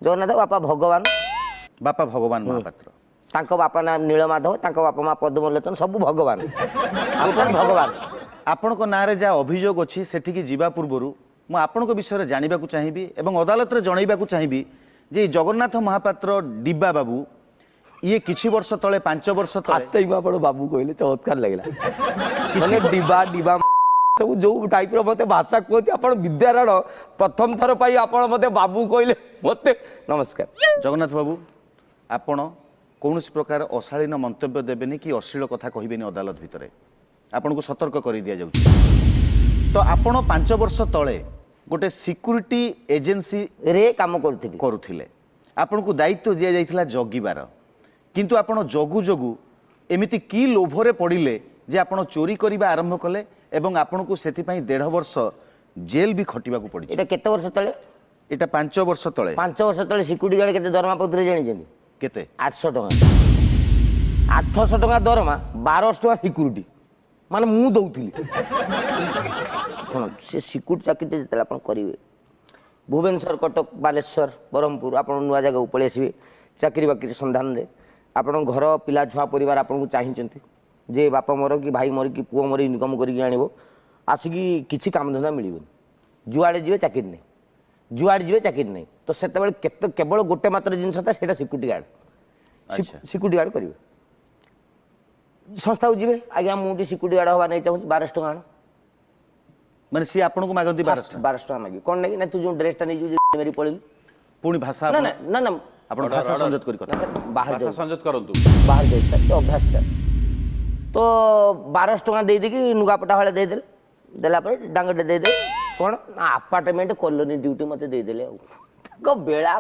ଜଗନ୍ନାଥ ବାପା ଭଗବାନ ବାପା ଭଗବାନ ମହାପାତ୍ର ତାଙ୍କ ବାପା ନା ନୀଳମାଧବ ତାଙ୍କ ବାପା ମା ପଦ୍ମଲୋଚନ ସବୁ ଭଗବାନ ଆପଣ ଭଗବାନ ଆପଣଙ୍କ ନାଁରେ ଯାହା ଅଭିଯୋଗ ଅଛି ସେଠିକି ଯିବା ପୂର୍ବରୁ ମୁଁ ଆପଣଙ୍କ ବିଷୟରେ ଜାଣିବାକୁ ଚାହିଁବି ଏବଂ ଅଦାଲତରେ ଜଣାଇବାକୁ ଚାହିଁବି ଯେ ଏଇ ଜଗନ୍ନାଥ ମହାପାତ୍ର ଡିବା ବାବୁ ଇଏ କିଛି ବର୍ଷ ତଳେ 5 ବର୍ଷ ତଳେ ଫାଷ୍ଟ ଟାଇମ୍ ଆପଣ ବାବୁ କହିଲେ ଚମତ୍କାର ଲାଗିଲା ମାନେ ଡିବା ଡିବା ସବୁ ଯୋଉ ଟାଇପ୍ର ମୋତେ ଭାଷା କୁହନ୍ତି ଆପଣ ବିଦ୍ୟାରାୟଣ ପ୍ରଥମ ଥର ପାଇଁ ଆପଣ ମୋତେ ବାବୁ କହିଲେ ମୋତେ ନମସ୍କାର ଜଗନ୍ନାଥ ବାବୁ ଆପଣ କୌଣସି ପ୍ରକାର ଅଶାଳୀନ ମନ୍ତବ୍ୟ ଦେବେନି କି ଅଶ୍ଳୀଳ କଥା କହିବେନି ଅଦାଲତ ଭିତରେ ଆପଣଙ୍କୁ ସତର୍କ କରି ଦିଆଯାଉଛି ତ ଆପଣ 5 ବର୍ଷ ତଳେ ଗୋଟେ ସିକ୍ୟୁରିଟି ଏଜେନ୍ସି ରେ କାମ କରୁଥିଲି କରୁଥିଲେ ଆପଣଙ୍କୁ ଦାୟିତ୍ୱ ଦିଆଯାଇଥିଲା ଜଗିବାର କିନ୍ତୁ ଆପଣ ଜଗୁ ଜଗୁ ଏମିତି କି ଲୋଭରେ ପଡ଼ିଲେ ଯେ ଆପଣ ଚୋରି କରିବା ଆରମ୍ଭ କଲେ ଏବଂ ଆପଣଙ୍କୁ ସେଥିପାଇଁ 1.5 ବର୍ଷ ଜେଲ୍ ବି ଖଟିବାକୁ ପଡ଼ିଛି এটা କେତେ ବର୍ଷ ତଳେ এটা 5 ବର୍ଷ ତଳେ 5 ବର୍ଷ ତଳେ ସିକ୍ୟୁରିଟି ଗାର୍ଡ କେତେ ଦରମା ପାଉଥିଲେ ଜାଣିଛନ୍ତି କେତେ 800 ଟଙ୍କା 800 ଟଙ୍କା ଦରମା 1200 ଟଙ୍କା ସିକ୍ୟୁରିଟି ମାନେ ମୁଁ ଦଉଥିଲି ଶୁଣ ସେ ସିକ୍ୟୁରିଟି ଚାକିରିଟା ଯେତେବେଳେ ଆପଣ କରିବେ ଭୁବନେଶ୍ୱର କଟକ ବାଲେଶ୍ୱର ବ୍ରହ୍ମପୁର ଆପଣ ନୂଆ ଜାଗାକୁ ପଳେଇ ଆସିବେ ଚାକିରି ବାକିରି ସନ୍ଧାନରେ ଆପଣଙ୍କ ଘର ପିଲା ଛୁଆ ପରିବାର ଆପଣଙ୍କୁ ଚାହିଁଛନ୍ତି ଯେ ବାପା ମୋର କି ଭାଇ ମୋର କି ପୁଅ ମୋର ଇନକମ୍ କରିକି ଆଣିବ ଆସିକି କିଛି କାମଧନ୍ଦା ମିଳିବନି ଯୁଆଡ଼େ ଯିବେ ଚାକିରି ନାହିଁ ଯୁଆଡ଼େ ଯିବେ ଚାକିରି ନାହିଁ ତ ସେତେବେଳେ କେବଳ ଗୋଟେ ମାତ୍ର ଜିନିଷ ଥାଏ ସେଇଟା ସିକ୍ୟୁରିଟି ଗାର୍ଡ ସିକ୍ୟୁରିଟି ଗାର୍ଡ କରିବେ ସଂସ୍ଥାକୁ ଯିବେ ଆଜ୍ଞା ମୁଁ ଟିକେ ସିକ୍ୟୁରିଟି ଗାର୍ଡ ହେବା ନେଇ ଚାହୁଁଛି 1200 ଟଙ୍କା ଆଣ ମାନେ ସିଏ ଆପଣଙ୍କୁ ମାଗନ୍ତି 1200 ଟଙ୍କା ମାଗିବି କ'ଣ ନାଇଁ ନା ତୁ ଯେଉଁ ଡ୍ରେସଟା ନେଇଯିବୁ ମେରି ପଳେଇବି ପୁଣି ଭାଷା ନା ନା ନା ନା ଆପଣ ଭାଷା ସଂଯୋଗ କରି କଥା ବାହାର ଭାଷା ସଂଯୋଗ କରନ୍ତୁ ବାହାର ଯାଉଛି ସେ ଅଭ୍ୟାସ ସାର୍ ତ 1200 ଟଙ୍କା ଦେଇଦେଇକି ନୁଗାପଟା ଭଳିଆ ଦେଇଦେଲେ ଦେଲା ପରେ ଡାଙ୍ଗଟେ ଦେଇଦେଲେ କ'ଣ ନା ଆପାର୍ଟମେଣ୍ଟ କଲୋନୀ ଡ୍ୟୁଟି ମୋତେ ଦେଇଦେଲେ ଆଉ ତାଙ୍କ ବେଳା